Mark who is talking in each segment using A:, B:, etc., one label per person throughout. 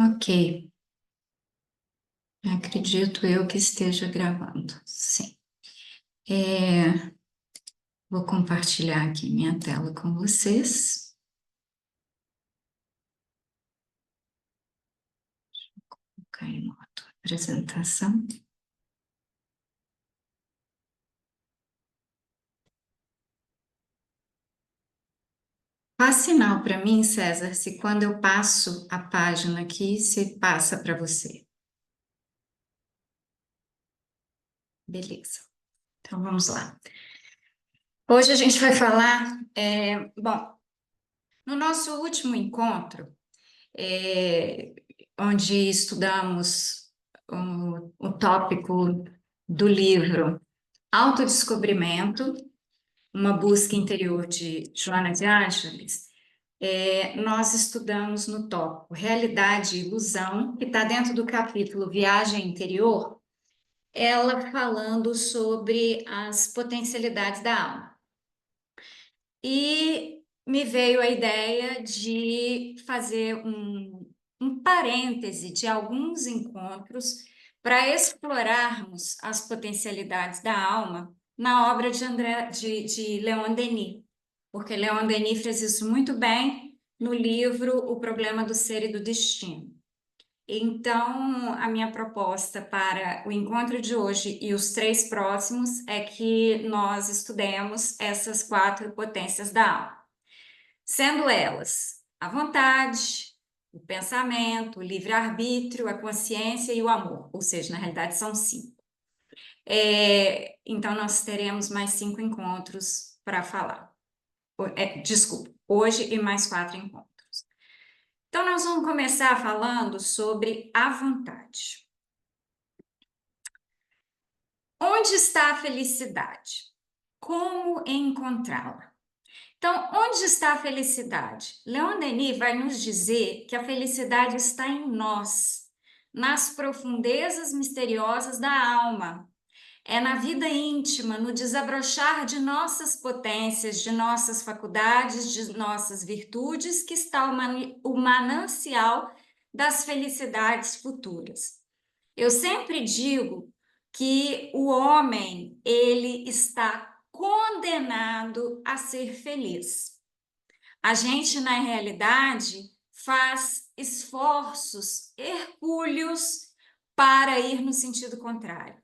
A: Ok, acredito eu que esteja gravando, sim. Vou compartilhar aqui minha tela com vocês. Colocar em modo apresentação. Faz sinal para mim, César, se quando eu passo a página aqui, se passa para você. Beleza. Então vamos lá. Hoje a gente vai falar, bom, no nosso último encontro, é, onde estudamos o tópico do livro Autodescobrimento, uma busca interior de Joana de Ângeles, nós estudamos no tópico Realidade e Ilusão, que está dentro do capítulo Viagem Interior, ela falando sobre as potencialidades da alma. E me veio a ideia de fazer um parêntese de alguns encontros para explorarmos as potencialidades da alma na obra de Leon Denis, porque Leon Denis fez isso muito bem no livro O Problema do Ser e do Destino. Então, a minha proposta para o encontro de hoje e os 3 próximos é que nós estudemos essas 4 potências da alma, sendo elas a vontade, o pensamento, o livre-arbítrio, a consciência e o amor, ou seja, na realidade são 5. Então, nós teremos mais 5 encontros para falar. Desculpa, hoje e mais 4 encontros. Então, nós vamos começar falando sobre a vontade. Onde está a felicidade? Como encontrá-la? Então, onde está a felicidade? Leon Denis vai nos dizer que a felicidade está em nós, nas profundezas misteriosas da alma. É na vida íntima, no desabrochar de nossas potências, de nossas faculdades, de nossas virtudes, que está o manancial das felicidades futuras. Eu sempre digo que o homem, ele está condenado a ser feliz. A gente, na realidade, faz esforços hercúleos para ir no sentido contrário.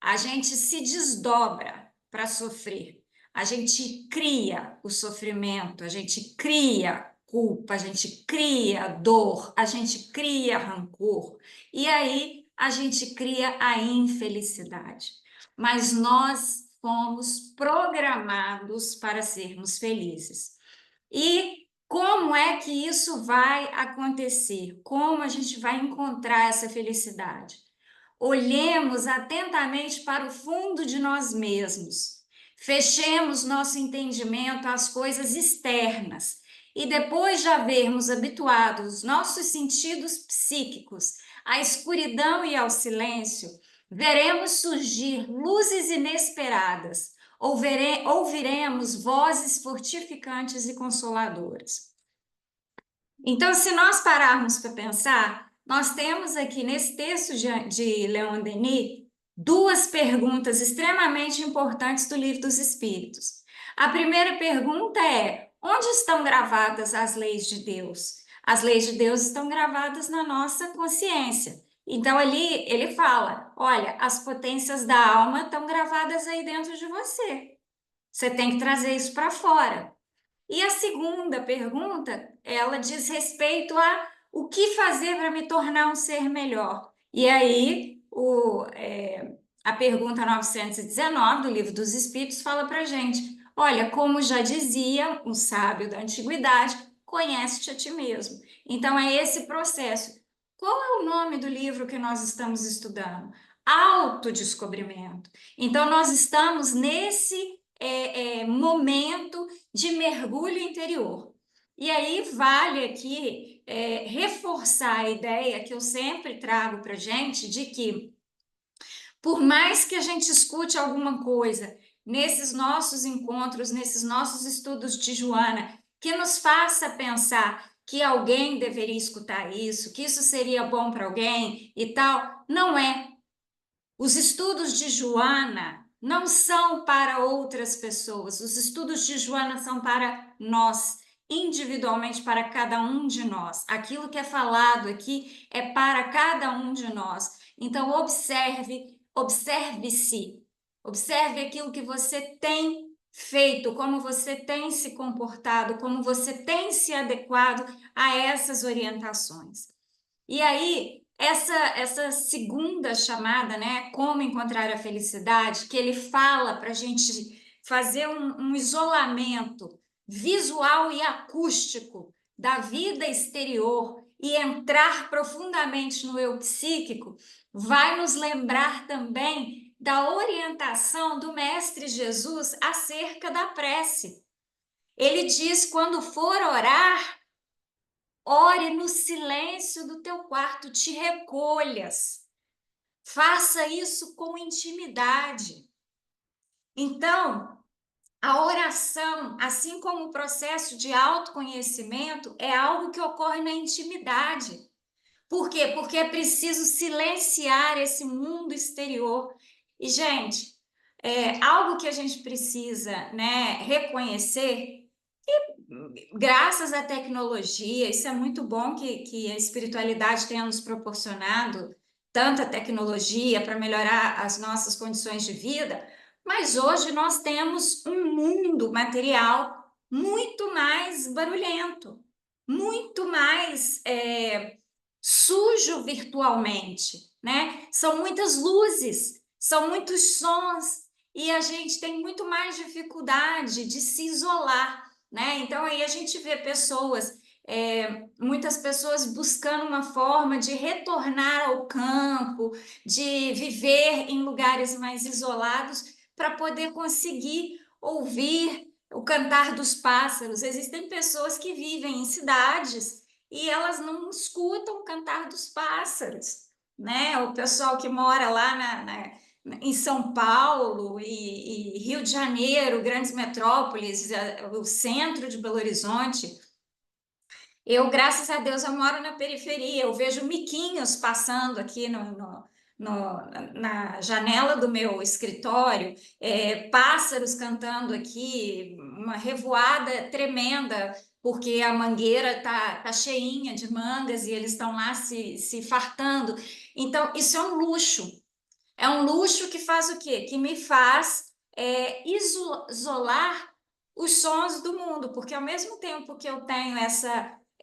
A: A gente se desdobra para sofrer. A gente cria o sofrimento, a gente cria culpa, a gente cria dor, a gente cria rancor. E aí a gente cria a infelicidade. Mas nós fomos programados para sermos felizes. E como é que isso vai acontecer? Como a gente vai encontrar essa felicidade? Olhemos atentamente para o fundo de nós mesmos. Fechemos nosso entendimento às coisas externas e depois de havermos habituado os nossos sentidos psíquicos à escuridão e ao silêncio, veremos surgir luzes inesperadas, ouviremos vozes fortificantes e consoladoras. Então, se nós pararmos para pensar, nós temos aqui nesse texto de Leon Denis 2 perguntas extremamente importantes do Livro dos Espíritos. A primeira pergunta é: onde estão gravadas as leis de Deus? As leis de Deus estão gravadas na nossa consciência. Então, ali ele fala: olha, as potências da alma estão gravadas aí dentro de você. Você tem que trazer isso para fora. E a segunda pergunta, ela diz respeito a o que fazer para me tornar um ser melhor. E aí, a pergunta 919 do Livro dos Espíritos fala para a gente: olha, como já dizia um sábio da antiguidade, conhece-te a ti mesmo. Então, é esse processo. Qual é o nome do livro que nós estamos estudando? Autodescobrimento. Então, nós estamos nesse momento de mergulho interior. E aí vale aqui reforçar a ideia que eu sempre trago para a gente de que, por mais que a gente escute alguma coisa nesses nossos encontros, nesses nossos estudos de Joana, que nos faça pensar que alguém deveria escutar isso, que isso seria bom para alguém e tal. Não é. Os estudos de Joana não são para outras pessoas, os estudos de Joana são para nós, individualmente, para cada um de nós. Aquilo que é falado aqui é para cada um de nós. Então, observe-se, observe aquilo que você tem feito, como você tem se comportado, como você tem se adequado a essas orientações. E aí, essa segunda chamada, né, como encontrar a felicidade, que ele fala para a gente fazer um isolamento visual e acústico da vida exterior e entrar profundamente no eu psíquico, vai nos lembrar também da orientação do Mestre Jesus acerca da prece. Ele diz: quando for orar, ore no silêncio do teu quarto, te recolhas. Faça isso com intimidade. Então, a oração, assim como o processo de autoconhecimento, é algo que ocorre na intimidade. Por quê? Porque é preciso silenciar esse mundo exterior. E, gente, algo que a gente precisa, né, reconhecer, graças à tecnologia, isso é muito bom que a espiritualidade tenha nos proporcionado tanta tecnologia para melhorar as nossas condições de vida, mas hoje nós temos um mundo material muito mais barulhento, muito mais sujo virtualmente, né? São muitas luzes, são muitos sons, e a gente tem muito mais dificuldade de se isolar, né? Então aí a gente vê pessoas, muitas pessoas buscando uma forma de retornar ao campo, de viver em lugares mais isolados para poder conseguir ouvir o cantar dos pássaros. Existem pessoas que vivem em cidades e elas não escutam o cantar dos pássaros, né? O pessoal que mora lá em São Paulo e Rio de Janeiro, grandes metrópoles, o centro de Belo Horizonte. Eu, graças a Deus, eu moro na periferia, eu vejo miquinhos passando aqui na janela do meu escritório, pássaros cantando aqui, uma revoada tremenda, porque a mangueira tá cheinha de mangas e eles estão lá se fartando. Então, isso é um luxo. É um luxo que faz o quê? Que me faz isolar os sons do mundo, porque ao mesmo tempo que eu tenho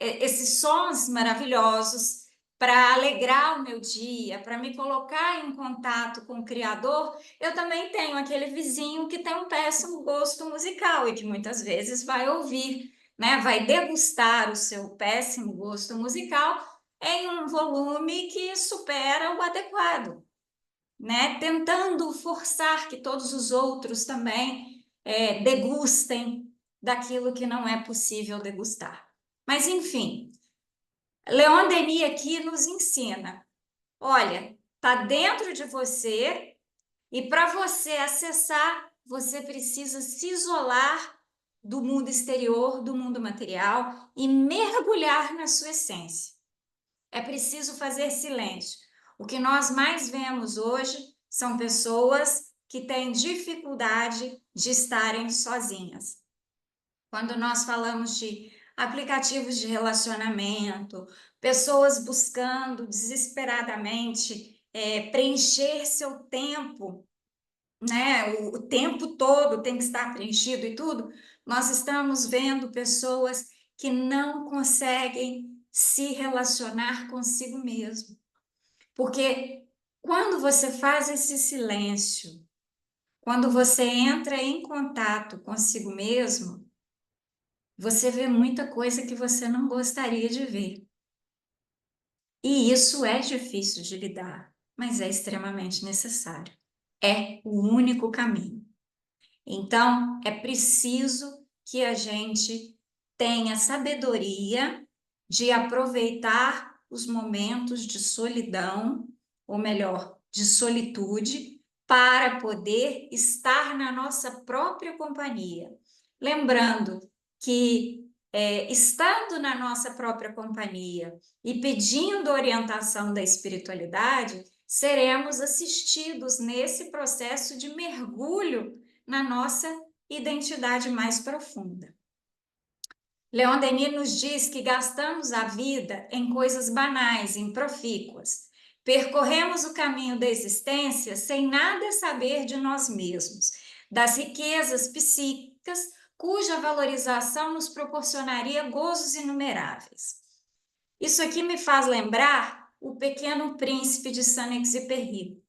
A: esses sons maravilhosos para alegrar o meu dia, para me colocar em contato com o Criador, eu também tenho aquele vizinho que tem um péssimo gosto musical e que muitas vezes vai ouvir, né? Vai degustar o seu péssimo gosto musical em um volume que supera o adequado, né? Tentando forçar que todos os outros também degustem daquilo que não é possível degustar. Mas, enfim, Leon Denis aqui nos ensina: olha, está dentro de você e para você acessar, você precisa se isolar do mundo exterior, do mundo material e mergulhar na sua essência. É preciso fazer silêncio. O que nós mais vemos hoje são pessoas que têm dificuldade de estarem sozinhas. Quando nós falamos de aplicativos de relacionamento, pessoas buscando desesperadamente preencher seu tempo, né? O tempo todo tem que estar preenchido e tudo, nós estamos vendo pessoas que não conseguem se relacionar consigo mesmo. Porque quando você faz esse silêncio, quando você entra em contato consigo mesmo, você vê muita coisa que você não gostaria de ver. E isso é difícil de lidar, mas é extremamente necessário. É o único caminho. Então, é preciso que a gente tenha sabedoria de aproveitar os momentos de solidão, ou melhor, de solitude, para poder estar na nossa própria companhia. Lembrando que estando na nossa própria companhia e pedindo orientação da espiritualidade, seremos assistidos nesse processo de mergulho na nossa identidade mais profunda. Leon Denis nos diz que gastamos a vida em coisas banais, improfícuas. Percorremos o caminho da existência sem nada saber de nós mesmos, das riquezas psíquicas cuja valorização nos proporcionaria gozos inumeráveis. Isso aqui me faz lembrar O Pequeno Príncipe de Saint-Exupéry.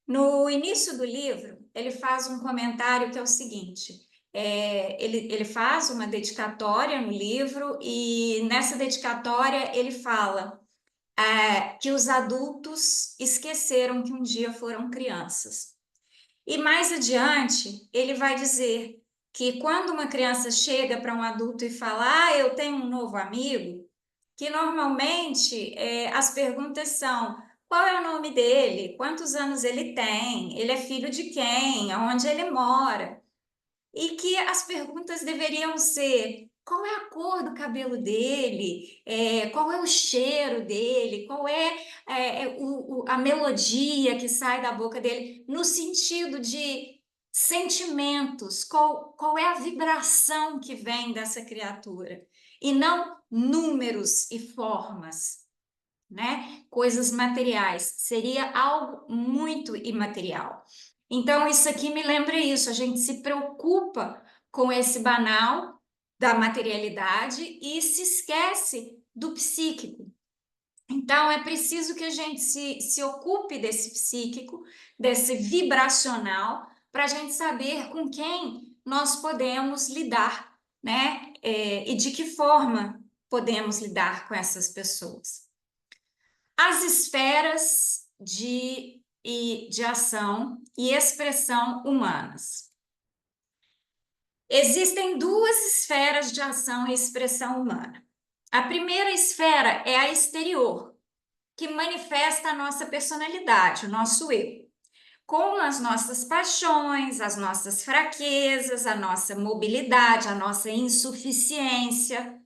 A: No início do livro, ele faz um comentário que é o seguinte: ele faz uma dedicatória no livro, e nessa dedicatória ele fala que os adultos esqueceram que um dia foram crianças. E mais adiante, ele vai dizer que quando uma criança chega para um adulto e fala, eu tenho um novo amigo, que normalmente as perguntas são: qual é o nome dele? Quantos anos ele tem? Ele é filho de quem? Aonde ele mora? E que as perguntas deveriam ser: qual é a cor do cabelo dele? Qual é o cheiro dele? Qual é, a melodia que sai da boca dele? No sentido de sentimentos, qual é a vibração que vem dessa criatura? E não números e formas, né? Coisas materiais. Seria algo muito imaterial. Então, isso aqui me lembra isso, a gente se preocupa com esse banal da materialidade e se esquece do psíquico. Então, é preciso que a gente se ocupe desse psíquico, desse vibracional, para a gente saber com quem nós podemos lidar, né? E de que forma podemos lidar com essas pessoas. As esferas de ação e expressão humanas. Existem duas esferas de ação e expressão humana. A primeira esfera é a exterior, que manifesta a nossa personalidade, o nosso eu, com as nossas paixões, as nossas fraquezas, a nossa mobilidade, a nossa insuficiência.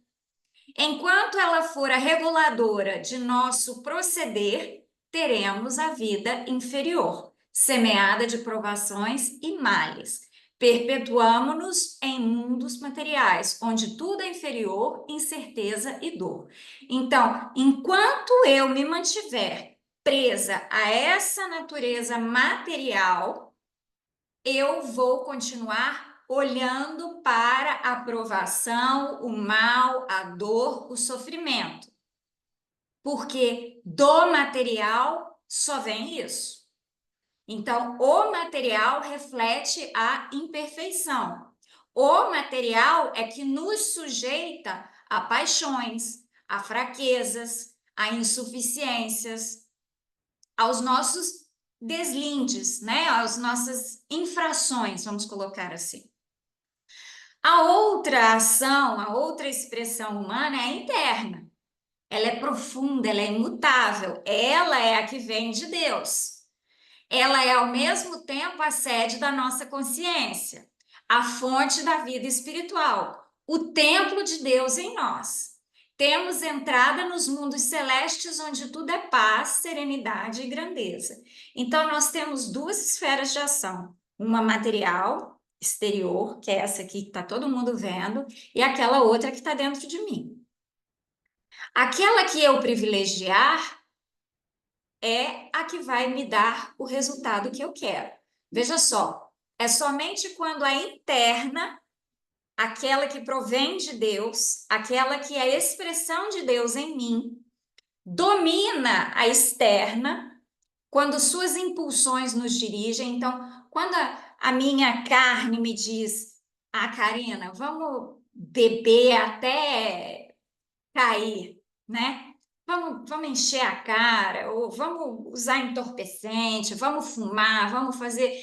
A: Enquanto ela for a reguladora de nosso proceder, teremos a vida inferior, semeada de provações e males. Perpetuamo-nos em mundos materiais, onde tudo é inferior, incerteza e dor. Então, enquanto eu me mantiver presa a essa natureza material, eu vou continuar olhando para a provação, o mal, a dor, o sofrimento. Porque do material só vem isso. Então, o material reflete a imperfeição. O material é que nos sujeita a paixões, a fraquezas, a insuficiências, aos nossos deslindes, né? As nossas infrações, vamos colocar assim. A outra ação, a outra expressão humana é interna. Ela é profunda, ela é imutável. Ela é a que vem de Deus. Ela é ao mesmo tempo a sede da nossa consciência, a fonte da vida espiritual, o templo de Deus em nós. Temos entrada nos mundos celestes, onde tudo é paz, serenidade e grandeza. Então, nós temos duas esferas de ação: uma material, exterior, que é essa aqui que está todo mundo vendo, e aquela outra que está dentro de mim. Aquela que eu privilegiar é a que vai me dar o resultado que eu quero. Veja só, é somente quando a interna, aquela que provém de Deus, aquela que é a expressão de Deus em mim, domina a externa, quando suas impulsões nos dirigem. Então, quando a minha carne me diz: Karina, vamos beber até cair, né? Vamos encher a cara, ou vamos usar entorpecente, vamos fumar, vamos fazer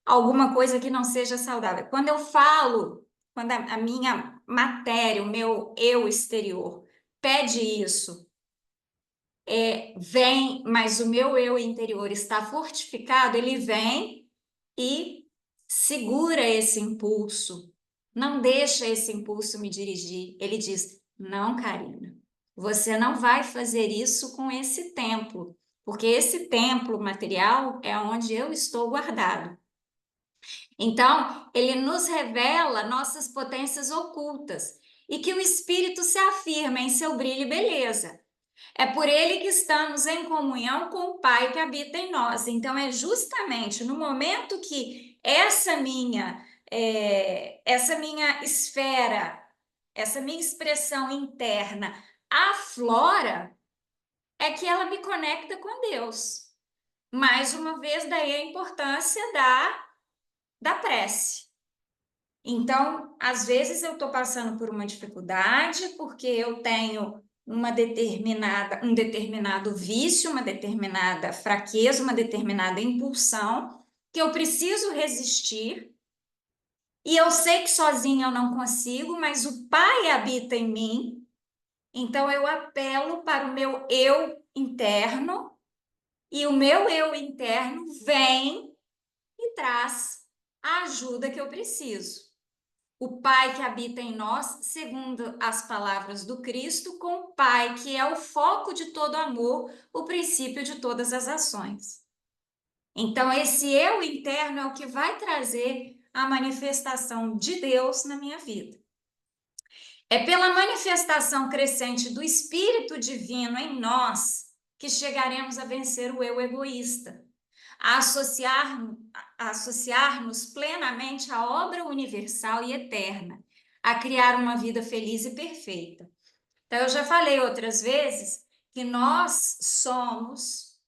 A: alguma coisa que não seja saudável. Quando eu falo, quando a minha matéria, o meu eu exterior pede isso, vem, mas o meu eu interior está fortificado, ele vem e segura esse impulso, não deixa esse impulso me dirigir. Ele diz: Não, Karina. Você não vai fazer isso com esse templo, porque esse templo material é onde eu estou guardado. Então, ele nos revela nossas potências ocultas e que o espírito se afirma em seu brilho e beleza. É por ele que estamos em comunhão com o Pai que habita em nós. Então, é justamente no momento que essa minha esfera, essa minha expressão interna aflora, é que ela me conecta com Deus. Mais uma vez, daí a importância da prece. Então, às vezes eu estou passando por uma dificuldade porque eu tenho um determinado vício, uma determinada fraqueza, uma determinada impulsão que eu preciso resistir. E eu sei que sozinha eu não consigo, mas o Pai habita em mim. Então eu apelo para o meu eu interno e o meu eu interno vem e traz a ajuda que eu preciso. O Pai que habita em nós, segundo as palavras do Cristo, com o Pai que é o foco de todo amor, o princípio de todas as ações. Então, esse eu interno é o que vai trazer a manifestação de Deus na minha vida. É pela manifestação crescente do Espírito Divino em nós que chegaremos a vencer o eu egoísta, a associar-nos plenamente à obra universal e eterna, a criar uma vida feliz e perfeita. Então, eu já falei outras vezes que nós somos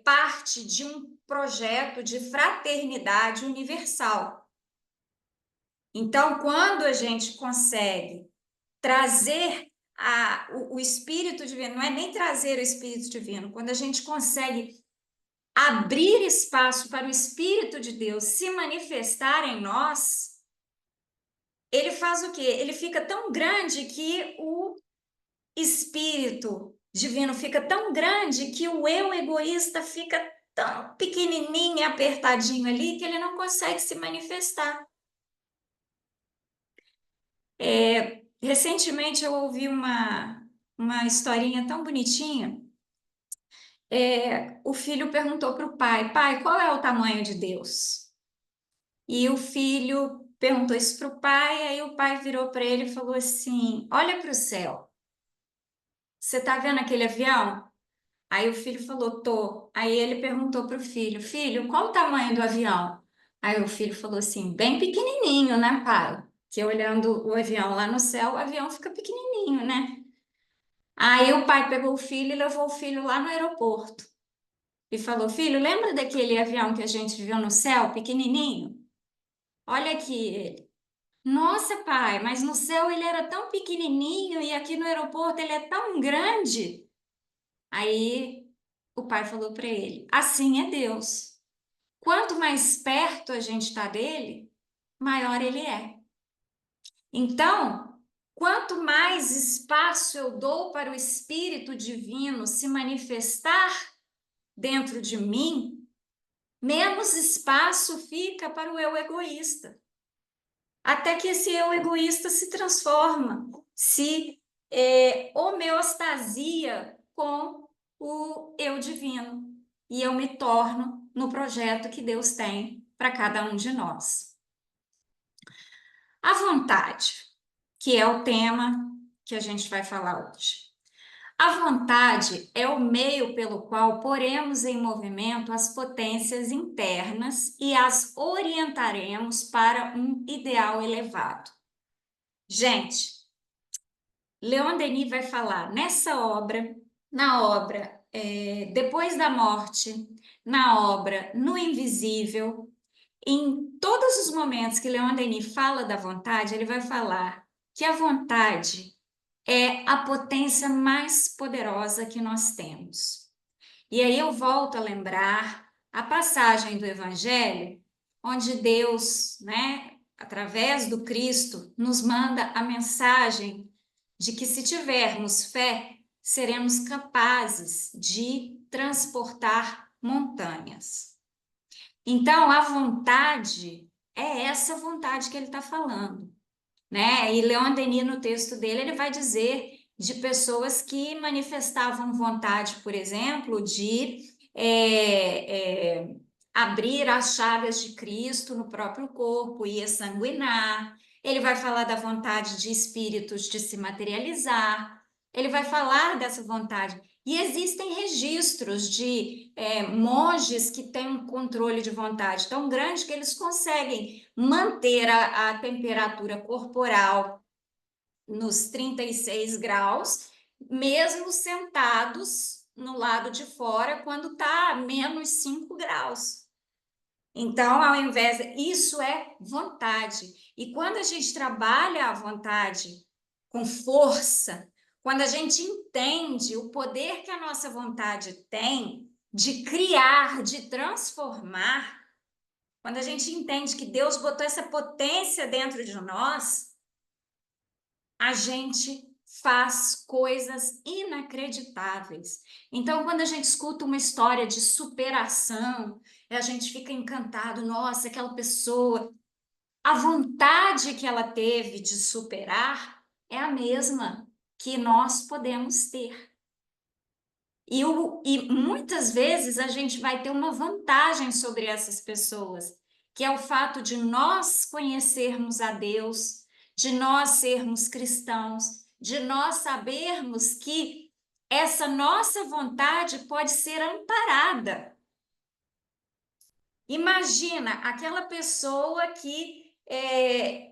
A: parte de um projeto de fraternidade universal. Então, quando a gente consegue trazer o Espírito Divino, não é nem trazer o Espírito Divino, quando a gente consegue abrir espaço para o Espírito de Deus se manifestar em nós, ele faz o quê? Ele fica tão grande que o Espírito Divino fica tão grande que o eu egoísta fica tão pequenininho e apertadinho ali que ele não consegue se manifestar. Recentemente eu ouvi uma historinha tão bonitinha. O filho perguntou para o pai: pai, qual é o tamanho de Deus? E o filho perguntou isso para o pai, aí o pai virou para ele e falou assim: olha para o céu, você está vendo aquele avião? Aí o filho falou: tô. Aí ele perguntou para o filho: filho, qual o tamanho do avião? Aí o filho falou assim: bem pequenininho, né, pai? Que olhando o avião lá no céu, o avião fica pequenininho, né? Aí o pai pegou o filho e levou o filho lá no aeroporto e falou: filho, lembra daquele avião que a gente viu no céu, pequenininho? Olha aqui ele. Nossa, pai, mas no céu ele era tão pequenininho e aqui no aeroporto ele é tão grande. Aí o pai falou para ele: assim é Deus. Quanto mais perto a gente está dele, maior ele é. Então, quanto mais espaço eu dou para o Espírito Divino se manifestar dentro de mim, menos espaço fica para o eu egoísta. Até que esse eu egoísta se transforma, se homeostasia com o eu divino. E eu me torno no projeto que Deus tem para cada um de nós. A vontade, que é o tema que a gente vai falar hoje. A vontade é o meio pelo qual poremos em movimento as potências internas e as orientaremos para um ideal elevado. Gente, Leon Denis vai falar nessa obra, na obra Depois da Morte, na obra No Invisível, em todos os momentos que Leon Denis fala da vontade, ele vai falar que a vontade é a potência mais poderosa que nós temos. E aí eu volto a lembrar a passagem do Evangelho, onde Deus, né, através do Cristo, nos manda a mensagem de que se tivermos fé, seremos capazes de transportar montanhas. Então, a vontade é essa vontade que ele está falando. né? E Leon Denis, no texto dele, ele vai dizer de pessoas que manifestavam vontade, por exemplo, de abrir as chagas de Cristo no próprio corpo e exsanguinar. Ele vai falar da vontade de espíritos de se materializar. Ele vai falar dessa vontade. E existem registros de monges que têm um controle de vontade tão grande que eles conseguem manter a temperatura corporal nos 36 graus, mesmo sentados no lado de fora, quando está a menos 5 graus. Então, ao invés, isso é vontade. E quando a gente trabalha a vontade com força, quando a gente entende o poder que a nossa vontade tem de criar, de transformar, quando a gente entende que Deus botou essa potência dentro de nós, a gente faz coisas inacreditáveis. Então, quando a gente escuta uma história de superação, a gente fica encantado, nossa, aquela pessoa, a vontade que ela teve de superar é a mesma que nós podemos ter. E muitas vezes a gente vai ter uma vantagem sobre essas pessoas, que é o fato de nós conhecermos a Deus, de nós sermos cristãos, de nós sabermos que essa nossa vontade pode ser amparada. Imagina aquela pessoa que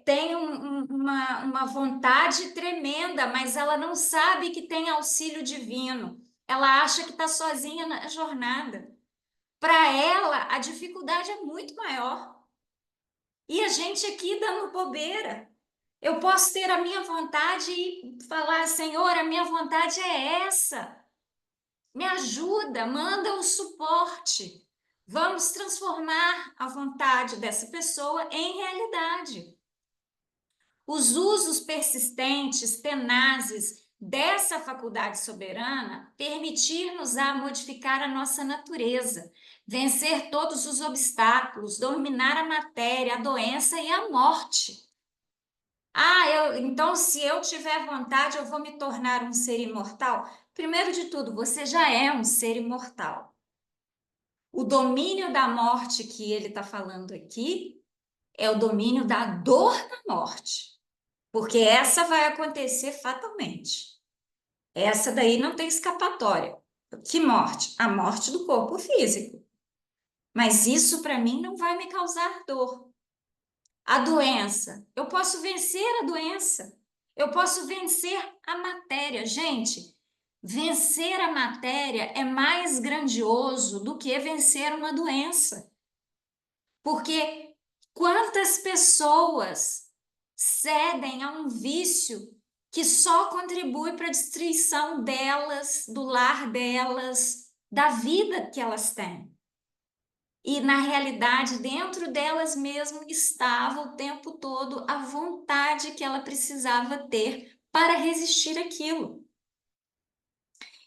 A: tem uma vontade tremenda, mas ela não sabe que tem auxílio divino. Ela acha que está sozinha na jornada. Para ela, a dificuldade é muito maior. E a gente aqui dando bobeira. Eu posso ter a minha vontade e falar, Senhor, a minha vontade é essa. Me ajuda, manda o suporte. Vamos transformar a vontade dessa pessoa em realidade. Os usos persistentes, tenazes dessa faculdade soberana permitir-nos a modificar a nossa natureza, vencer todos os obstáculos, dominar a matéria, a doença e a morte. Então, se eu tiver vontade, eu vou me tornar um ser imortal? Primeiro de tudo, você já é um ser imortal. O domínio da morte que ele está falando aqui é o domínio da dor da morte, porque essa vai acontecer fatalmente. Essa daí não tem escapatória. Que morte? A morte do corpo físico. Mas isso para mim não vai me causar dor. A doença, eu posso vencer a doença. Eu posso vencer a matéria. Gente, vencer a matéria é mais grandioso do que vencer uma doença. Porque quantas pessoas cedem a um vício que só contribui para a destruição delas, do lar delas, da vida que elas têm. E, na realidade, dentro delas mesmo estava o tempo todo a vontade que ela precisava ter para resistir àquilo.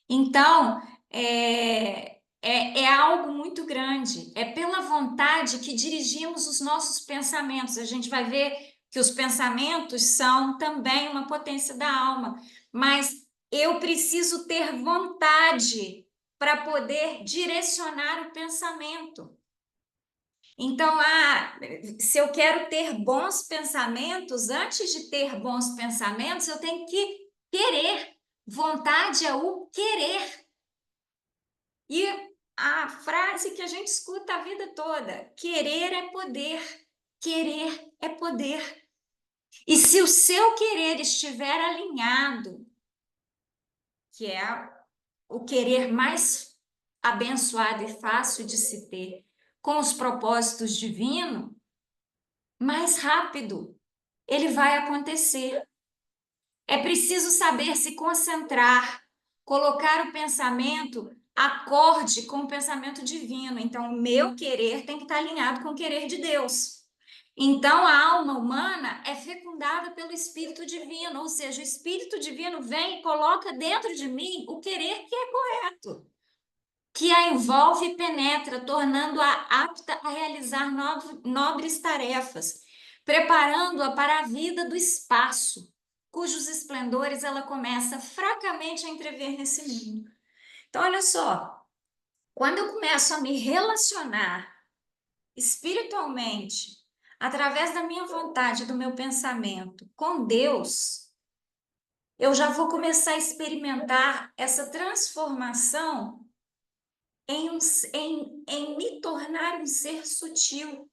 A: Então, é algo muito grande. É pela vontade que dirigimos os nossos pensamentos. A gente vai ver que os pensamentos são também uma potência da alma. Mas eu preciso ter vontade para poder direcionar o pensamento. Então, se eu quero ter bons pensamentos, antes de ter bons pensamentos, eu tenho que querer. Vontade é o querer. E a frase que a gente escuta a vida toda: querer é poder, querer é poder. E se o seu querer estiver alinhado, que é o querer mais abençoado e fácil de se ter, com os propósitos divinos, mais rápido ele vai acontecer. É preciso saber se concentrar, colocar o pensamento acorde com o pensamento divino. Então, o meu querer tem que estar alinhado com o querer de Deus. Então, a alma humana é fecundada pelo Espírito Divino, ou seja, o Espírito Divino vem e coloca dentro de mim o querer que é correto, que a envolve e penetra, tornando-a apta a realizar nobres tarefas. preparando-a para a vida do espaço, cujos esplendores ela começa fracamente a entrever nesse mundo. Então, olha só, quando eu começo a me relacionar espiritualmente, através da minha vontade, do meu pensamento, com Deus, eu já vou começar a experimentar essa transformação em me tornar um ser sutil.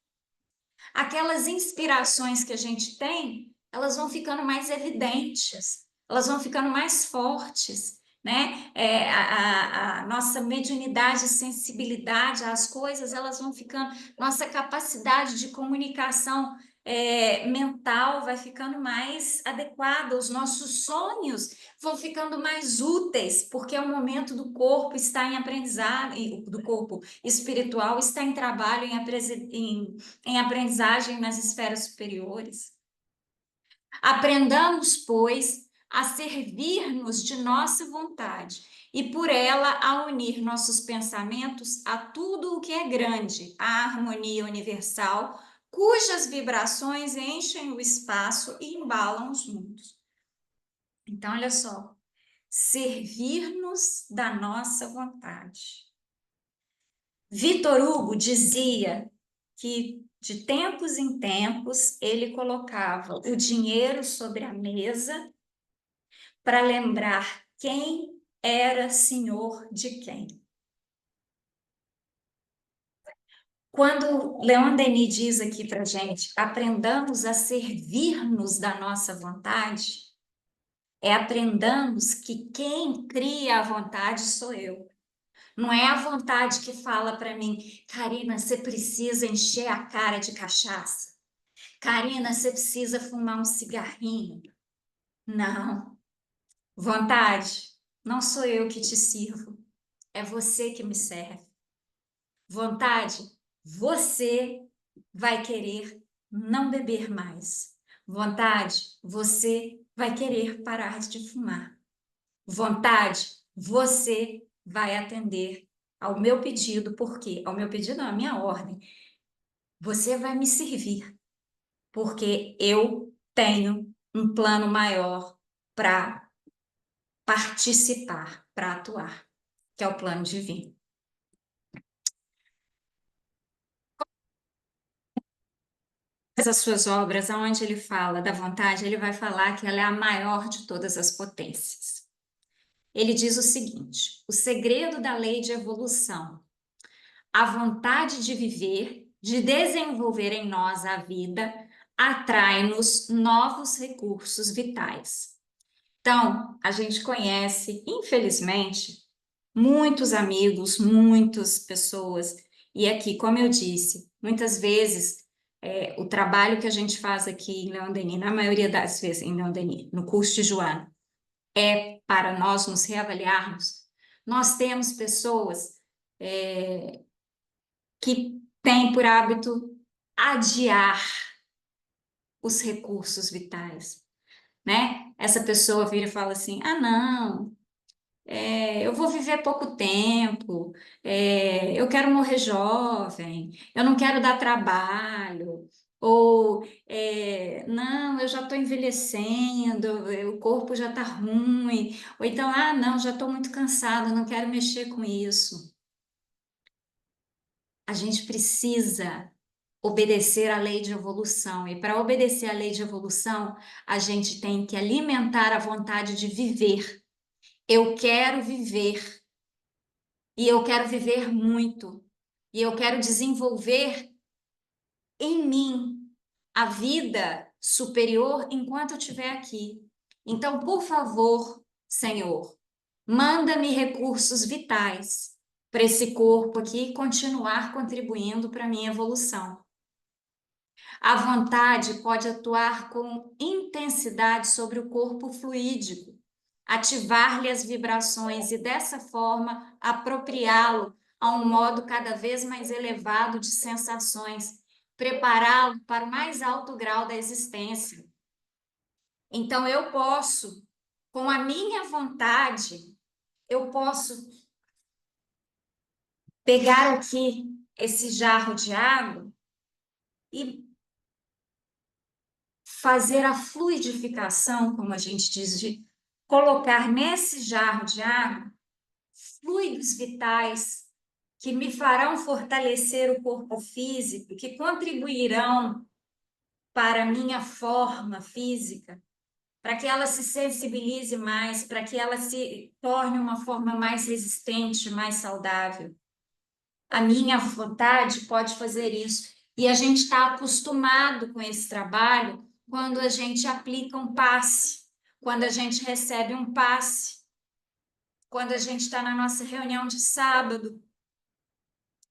A: Aquelas inspirações que a gente tem, elas vão ficando mais evidentes, elas vão ficando mais fortes, né? A nossa mediunidade, sensibilidade às coisas, elas vão ficando, nossa capacidade de comunicação mental vai ficando mais adequada, os nossos sonhos vão ficando mais úteis, porque é o momento do corpo estar em aprendizado, do corpo espiritual está em trabalho, em aprendizagem nas esferas superiores. Aprendamos, pois, a servir-nos de nossa vontade e por ela a unir nossos pensamentos a tudo o que é grande, a harmonia universal, cujas vibrações enchem o espaço e embalam os mundos. Então, olha só, servir-nos da nossa vontade. Vitor Hugo dizia que de tempos em tempos ele colocava o dinheiro sobre a mesa para lembrar quem era senhor de quem. Quando Leon Denis diz aqui para gente, aprendamos a servir-nos da nossa vontade, aprendamos que quem cria a vontade sou eu. Não é a vontade que fala para mim, Karina, você precisa encher a cara de cachaça. Karina, você precisa fumar um cigarrinho. Não. Vontade, não sou eu que te sirvo, é você que me serve. Vontade, você vai querer não beber mais. Vontade, você vai querer parar de fumar. Vontade, você vai atender ao meu pedido, porque ao meu pedido não, à minha ordem. Você vai me servir, porque eu tenho um plano maior para participar, para atuar, que é o plano divino. As suas obras, onde ele fala da vontade, ele vai falar que ela é a maior de todas as potências. Ele diz o seguinte: o segredo da lei de evolução, a vontade de viver, de desenvolver em nós a vida, atrai-nos novos recursos vitais. Então, a gente conhece, infelizmente, muitos amigos, muitas pessoas, e aqui, como eu disse, muitas vezes o trabalho que a gente faz aqui em Leão Denis, na maioria das vezes em Leão Denis, no curso de Joana, é para nós nos reavaliarmos. Nós temos pessoas que têm por hábito adiar os recursos vitais, né? Essa pessoa vira e fala assim: ah, não. Eu vou viver pouco tempo, eu quero morrer jovem, eu não quero dar trabalho, ou não, eu já estou envelhecendo, o corpo já está ruim, ou então, ah, não, já estou muito cansado, não quero mexer com isso. A gente precisa obedecer à lei de evolução, e para obedecer à lei de evolução, a gente tem que alimentar a vontade de viver. Eu quero viver. E eu quero viver muito. E eu quero desenvolver em mim a vida superior enquanto eu estiver aqui. Então, por favor, Senhor, manda-me recursos vitais para esse corpo aqui continuar contribuindo para a minha evolução. A vontade pode atuar com intensidade sobre o corpo fluídico, ativar-lhe as vibrações e, dessa forma, apropriá-lo a um modo cada vez mais elevado de sensações, prepará-lo para o mais alto grau da existência. Então, eu posso, com a minha vontade, eu posso pegar aqui esse jarro de água e fazer a fluidificação, como a gente diz, de colocar nesse jarro de água fluidos vitais que me farão fortalecer o corpo físico, que contribuirão para a minha forma física, para que ela se sensibilize mais, para que ela se torne uma forma mais resistente, mais saudável. A minha vontade pode fazer isso. E a gente está acostumado com esse trabalho quando a gente aplica um passe, quando a gente recebe um passe, quando a gente está na nossa reunião de sábado,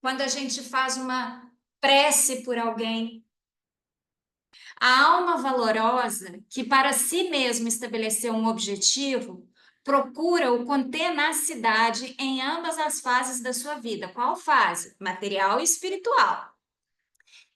A: quando a gente faz uma prece por alguém. A alma valorosa, que para si mesma estabeleceu um objetivo, procura-o com tenacidade em ambas as fases da sua vida. Qual fase? Material e espiritual.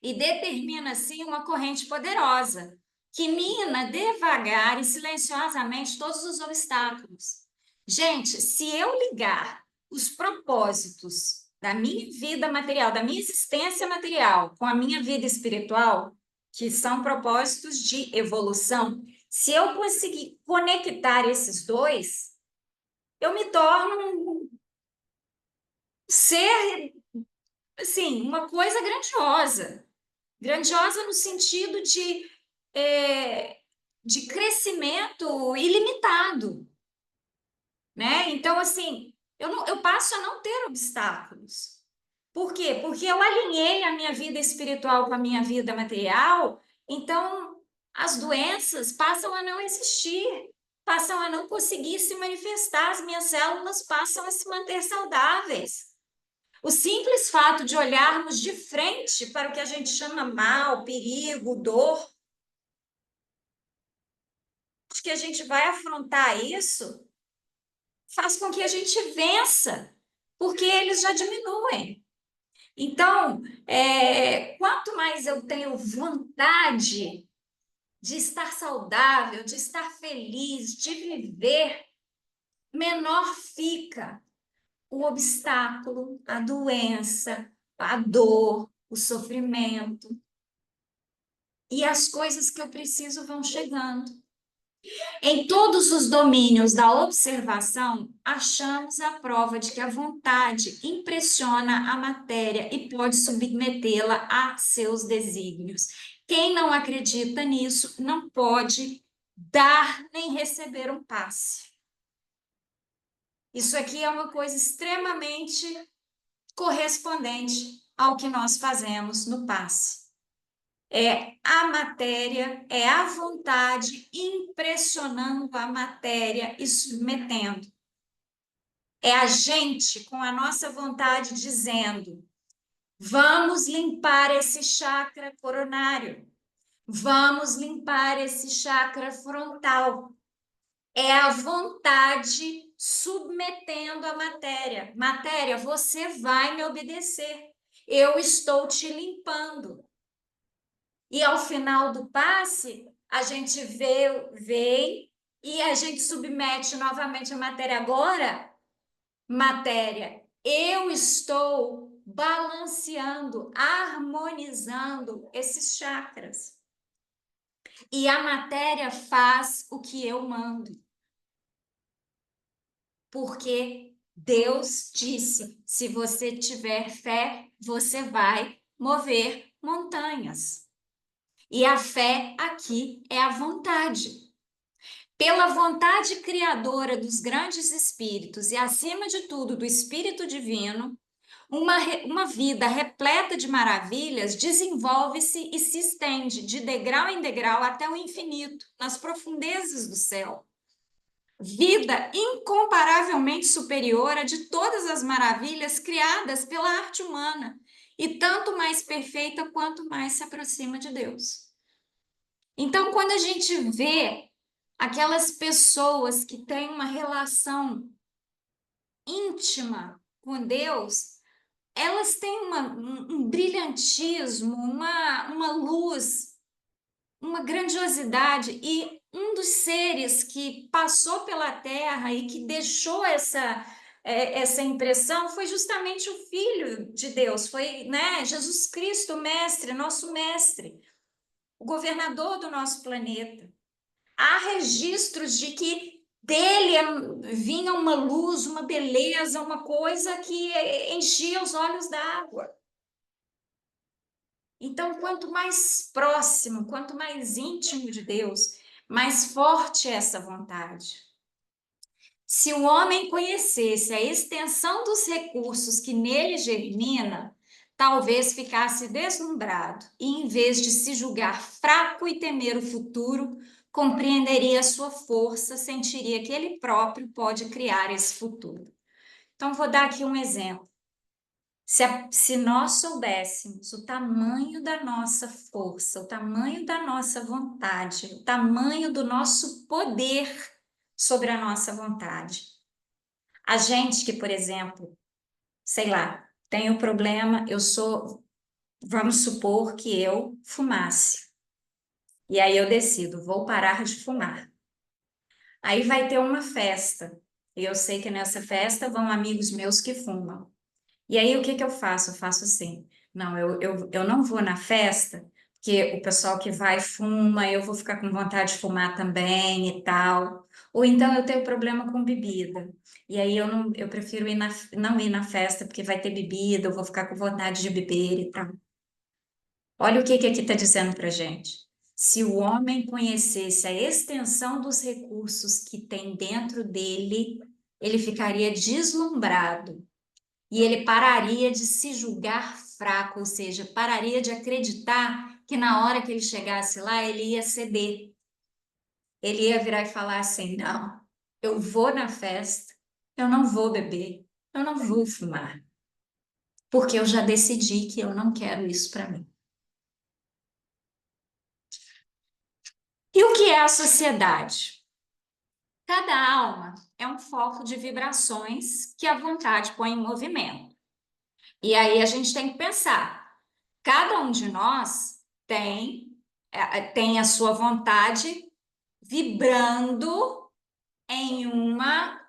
A: E determina, assim, uma corrente poderosa, que mina devagar e silenciosamente todos os obstáculos. Gente, se eu ligar os propósitos da minha vida material, da minha existência material, com a minha vida espiritual, que são propósitos de evolução, se eu conseguir conectar esses dois, eu me torno um ser, assim, uma coisa grandiosa. Grandiosa no sentido de crescimento ilimitado, né? Então, assim, eu passo a não ter obstáculos. Por quê? Porque eu alinhei a minha vida espiritual com a minha vida material, então as doenças passam a não existir, passam a não conseguir se manifestar, as minhas células passam a se manter saudáveis. O simples fato de olharmos de frente para o que a gente chama mal, perigo, dor, de que a gente vai afrontar isso, faz com que a gente vença, porque eles já diminuem. Então, quanto mais eu tenho vontade de estar saudável, de estar feliz, de viver, menor fica o obstáculo, a doença, a dor, o sofrimento. E as coisas que eu preciso vão chegando. Em todos os domínios da observação, achamos a prova de que a vontade impressiona a matéria e pode submetê-la a seus desígnios. Quem não acredita nisso não pode dar nem receber um passe. Isso aqui é uma coisa extremamente correspondente ao que nós fazemos no passe. É a matéria, é a vontade impressionando a matéria e submetendo. É a gente, com a nossa vontade, dizendo: vamos limpar esse chakra coronário, vamos limpar esse chakra frontal. É a vontade submetendo a matéria. Matéria, você vai me obedecer. Eu estou te limpando. E ao final do passe, a gente vê e a gente submete novamente a matéria. Agora, matéria, eu estou balanceando, harmonizando esses chakras. E a matéria faz o que eu mando. Porque Deus disse: se você tiver fé, você vai mover montanhas. E a fé aqui é a vontade. Pela vontade criadora dos grandes espíritos e, acima de tudo, do Espírito Divino, uma vida repleta de maravilhas desenvolve-se e se estende de degrau em degrau até o infinito, nas profundezas do céu. Vida incomparavelmente superior a de todas as maravilhas criadas pela arte humana, e tanto mais perfeita quanto mais se aproxima de Deus. Então, quando a gente vê aquelas pessoas que têm uma relação íntima com Deus, elas têm um brilhantismo, uma luz, uma grandiosidade. E um dos seres que passou pela Terra e que deixou essa impressão foi justamente o Filho de Deus, foi, né, Jesus Cristo, o Mestre, nosso Mestre. o governador do nosso planeta. Há registros de que dele vinha uma luz, uma beleza, uma coisa que enchia os olhos d'água. Então, quanto mais próximo, quanto mais íntimo de Deus, mais forte é essa vontade. Se o homem conhecesse a extensão dos recursos que nele germina, talvez ficasse deslumbrado e, em vez de se julgar fraco e temer o futuro, compreenderia a sua força, sentiria que ele próprio pode criar esse futuro. Então, vou dar aqui um exemplo. Se nós soubéssemos o tamanho da nossa força, o tamanho da nossa vontade, o tamanho do nosso poder sobre a nossa vontade. A gente que, por exemplo, sei lá, tem o problema, vamos supor que eu fumasse. E aí eu decido, vou parar de fumar. Aí vai ter uma festa. E eu sei que nessa festa vão amigos meus que fumam. E aí, o que que eu faço? Eu faço assim, não, eu não vou na festa, porque o pessoal que vai fuma, eu vou ficar com vontade de fumar também e tal. Ou então eu tenho problema com bebida. E aí eu prefiro não ir na festa, porque vai ter bebida, eu vou ficar com vontade de beber e tal. Olha o que que aqui está dizendo para gente. Se o homem conhecesse a extensão dos recursos que tem dentro dele, ele ficaria deslumbrado e ele pararia de se julgar fraco, ou seja, pararia de acreditar que na hora que ele chegasse lá, ele ia ceder. Ele ia virar e falar assim: não, eu vou na festa, eu não vou beber, eu não vou fumar, porque eu já decidi que eu não quero isso para mim. E o que é a sociedade? Cada alma é um foco de vibrações que a vontade põe em movimento. E aí a gente tem que pensar. Cada um de nós tem a sua vontade vibrando em uma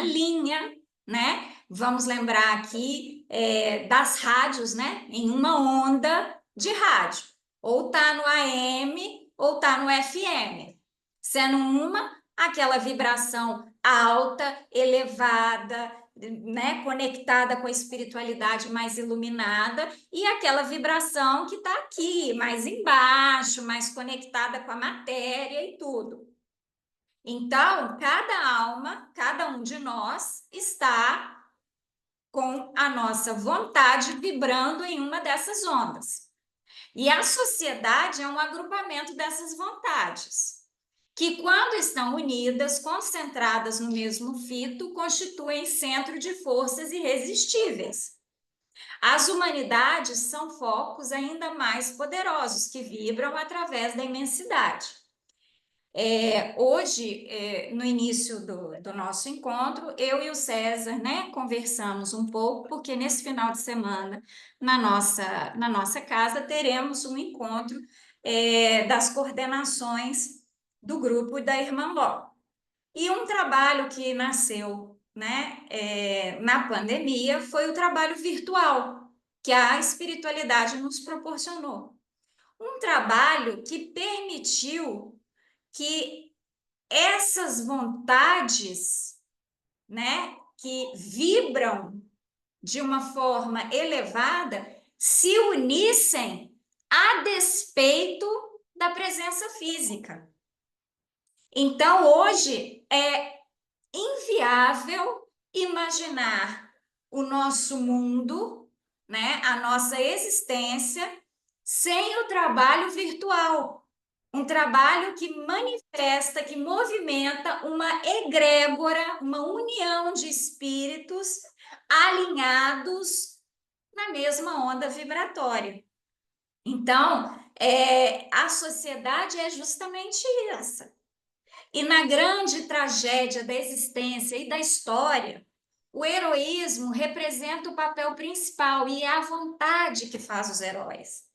A: linha, né? Vamos lembrar aqui das rádios, né? Em uma onda de rádio. Ou tá no AM ou tá no FM. Sendo aquela vibração alta, elevada, né, conectada com a espiritualidade mais iluminada, e aquela vibração que está aqui, mais embaixo, mais conectada com a matéria e tudo. Então, cada alma, cada um de nós está com a nossa vontade vibrando em uma dessas ondas. E a sociedade é um agrupamento dessas vontades, que, quando estão unidas, concentradas no mesmo fito, constituem centro de forças irresistíveis. As humanidades são focos ainda mais poderosos, que vibram através da imensidade. Hoje, no início do nosso encontro, eu e o César, né, conversamos um pouco, porque nesse final de semana, na nossa casa, teremos um encontro das coordenações do grupo da Irmã Ló. E um trabalho que nasceu, né, na pandemia foi o trabalho virtual, que a espiritualidade nos proporcionou. Um trabalho que permitiu que essas vontades, né, que vibram de uma forma elevada, se unissem a despeito da presença física. Então, hoje é inviável imaginar o nosso mundo, né, a nossa existência, sem o trabalho virtual. Um trabalho que manifesta, que movimenta uma egrégora, uma união de espíritos alinhados na mesma onda vibratória. Então, a sociedade é justamente essa. E na grande tragédia da existência e da história, o heroísmo representa o papel principal e é a vontade que faz os heróis.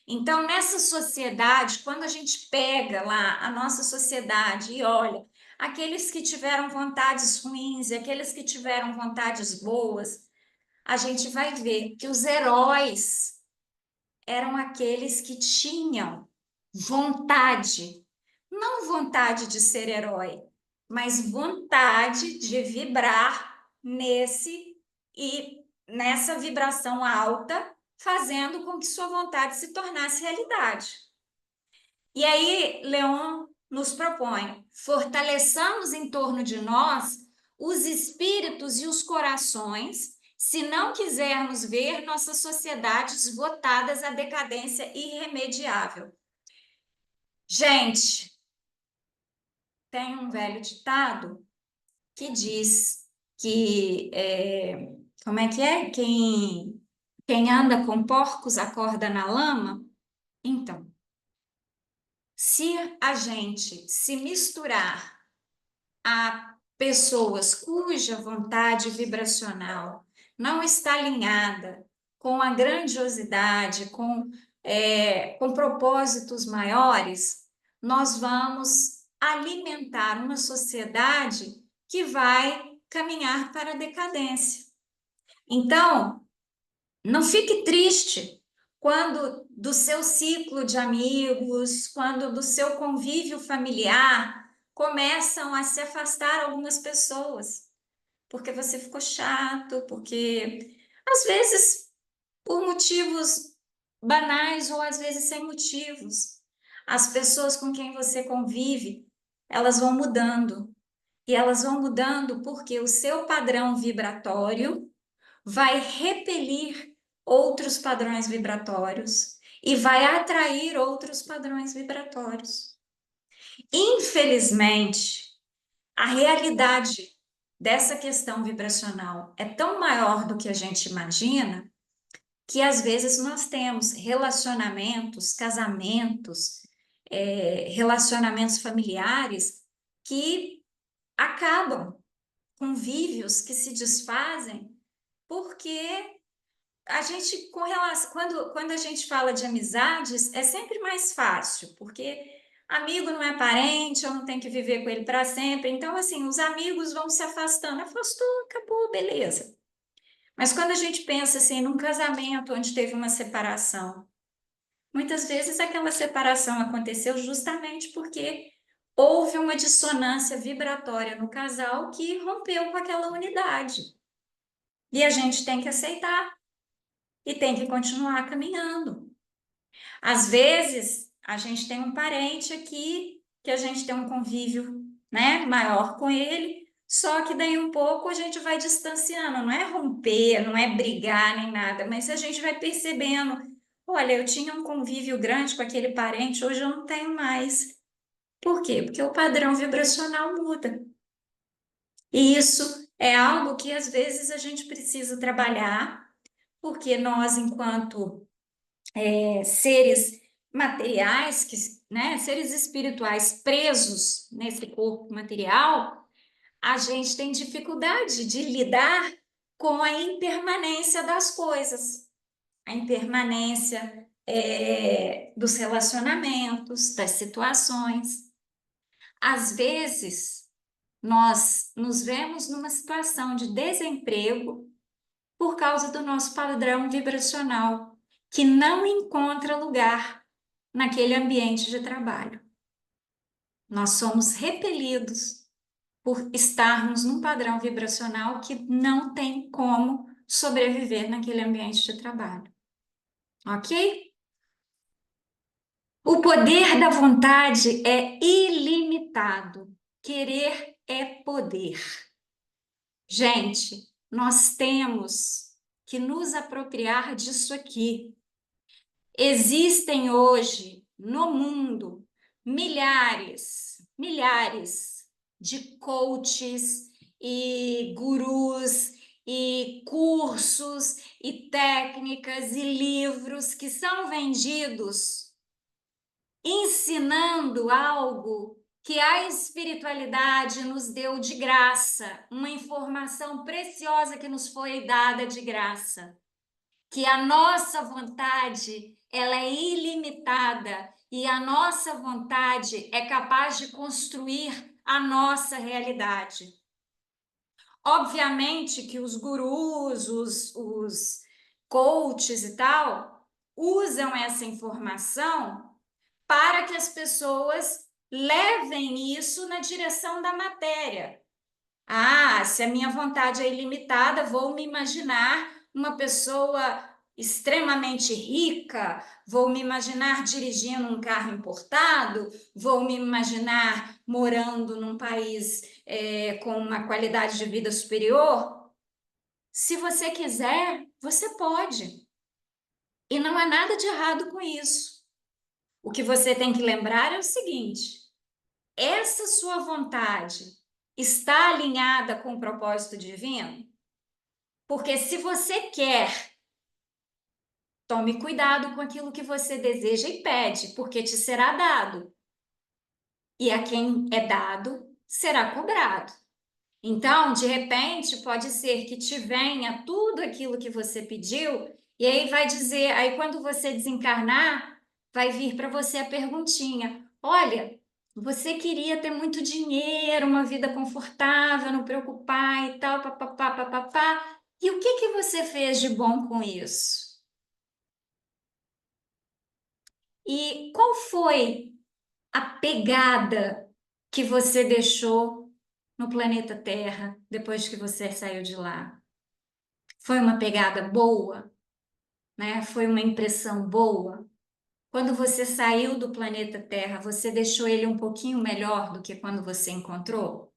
A: Então, nessa sociedade, quando a gente pega lá a nossa sociedade e olha aqueles que tiveram vontades ruins e aqueles que tiveram vontades boas, a gente vai ver que os heróis eram aqueles que tinham vontade, não vontade de ser herói, mas vontade de vibrar nesse e nessa vibração alta, fazendo com que sua vontade se tornasse realidade. E aí, Leon nos propõe: fortaleçamos em torno de nós os espíritos e os corações, se não quisermos ver nossas sociedades votadas à decadência irremediável. Gente, tem um velho ditado que diz que, como é que é? Quem anda com porcos acorda na lama. Então, se a gente se misturar a pessoas cuja vontade vibracional não está alinhada com a grandiosidade, com propósitos maiores, nós vamos alimentar uma sociedade que vai caminhar para a decadência. Então, não fique triste quando do seu ciclo de amigos, quando do seu convívio familiar começam a se afastar algumas pessoas, porque você ficou chato, porque às vezes por motivos banais ou às vezes sem motivos. As pessoas com quem você convive, elas vão mudando. E elas vão mudando porque o seu padrão vibratório vai repelir outros padrões vibratórios e vai atrair outros padrões vibratórios. Infelizmente, a realidade dessa questão vibracional é tão maior do que a gente imagina que às vezes nós temos relacionamentos, casamentos, relacionamentos familiares que acabam, convívios que se desfazem porque a gente, com relação, quando a gente fala de amizades, é sempre mais fácil, porque amigo não é parente, eu não tenho que viver com ele para sempre. Então, assim, os amigos vão se afastando. Afastou, acabou, beleza. Mas quando a gente pensa assim, num casamento onde teve uma separação, muitas vezes aquela separação aconteceu justamente porque houve uma dissonância vibratória no casal que rompeu com aquela unidade. E a gente tem que aceitar e tem que continuar caminhando. Às vezes, a gente tem um parente aqui que a gente tem um convívio, né, maior com ele, só que daí um pouco a gente vai distanciando, não é romper, não é brigar nem nada, mas a gente vai percebendo, olha, eu tinha um convívio grande com aquele parente, hoje eu não tenho mais. Por quê? Porque o padrão vibracional muda. E isso é algo que às vezes a gente precisa trabalhar, porque nós, enquanto seres materiais, né, seres espirituais presos nesse corpo material, a gente tem dificuldade de lidar com a impermanência das coisas, a impermanência dos relacionamentos, das situações. Às vezes, nós nos vemos numa situação de desemprego por causa do nosso padrão vibracional, que não encontra lugar naquele ambiente de trabalho. Nós somos repelidos por estarmos num padrão vibracional que não tem como sobreviver naquele ambiente de trabalho. Ok? O poder da vontade é ilimitado. Querer é poder. Gente, nós temos que nos apropriar disso aqui. Existem hoje no mundo milhares de coaches e gurus e cursos e técnicas e livros que são vendidos ensinando algo que a espiritualidade nos deu de graça, uma informação preciosa que nos foi dada de graça, que a nossa vontade, ela é ilimitada e a nossa vontade é capaz de construir a nossa realidade. Obviamente que os gurus, os coaches e tal, usam essa informação para que as pessoas levem isso na direção da matéria. Ah, se a minha vontade é ilimitada, vou me imaginar uma pessoa extremamente rica, vou me imaginar dirigindo um carro importado, vou me imaginar morando num país com uma qualidade de vida superior. Se você quiser, você pode. E não há nada de errado com isso. O que você tem que lembrar é o seguinte: essa sua vontade está alinhada com o propósito divino? Porque se você quer, tome cuidado com aquilo que você deseja e pede, porque te será dado. E a quem é dado, será cobrado. Então, de repente, pode ser que te venha tudo aquilo que você pediu, e aí vai dizer, aí quando você desencarnar, vai vir para você a perguntinha: olha, você queria ter muito dinheiro, uma vida confortável, não preocupar e tal, papapá, papapá. E o que que você fez de bom com isso? E qual foi a pegada que você deixou no planeta Terra depois que você saiu de lá? Foi uma pegada boa, né? Foi uma impressão boa? Quando você saiu do planeta Terra, você deixou ele um pouquinho melhor do que quando você encontrou?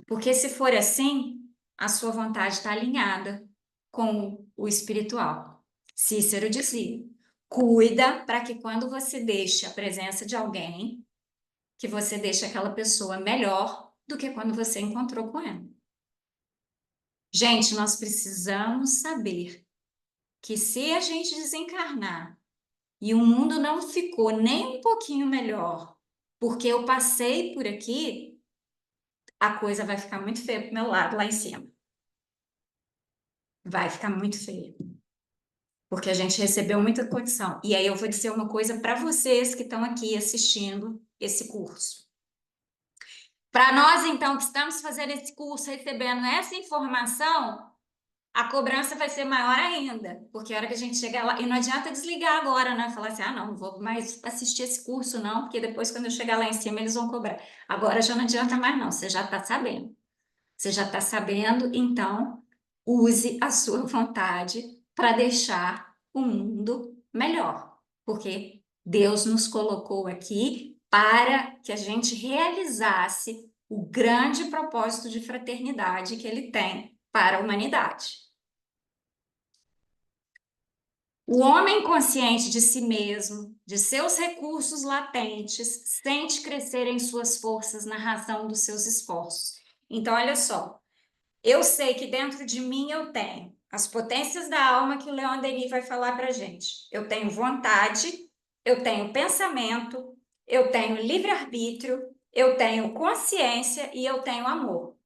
A: Porque se for assim, a sua vontade está alinhada com o espiritual. Cícero dizia: cuida para que quando você deixe a presença de alguém, que você deixe aquela pessoa melhor do que quando você encontrou com ela. Gente, nós precisamos saber que se a gente desencarnar e o mundo não ficou nem um pouquinho melhor, porque eu passei por aqui, a coisa vai ficar muito feia pro meu lado lá em cima. Vai ficar muito feia. Porque a gente recebeu muita condição. E aí eu vou dizer uma coisa para vocês que estão aqui assistindo esse curso. Para nós, então, que estamos fazendo esse curso, recebendo essa informação, a cobrança vai ser maior ainda, porque a hora que a gente chegar lá, e não adianta desligar agora, né? Falar assim, ah, não vou mais assistir esse curso, não, porque depois, quando eu chegar lá em cima, eles vão cobrar. Agora já não adianta mais, não, você já está sabendo. Você já está sabendo, então use a sua vontade para deixar o mundo melhor, porque Deus nos colocou aqui para que a gente realizasse o grande propósito de fraternidade que Ele tem para a humanidade. O homem consciente de si mesmo, de seus recursos latentes, sente crescer em suas forças na razão dos seus esforços. Então, olha só. Eu sei que dentro de mim eu tenho as potências da alma que o Leon Denis vai falar para a gente. Eu tenho vontade, eu tenho pensamento, eu tenho livre-arbítrio, eu tenho consciência e eu tenho amor.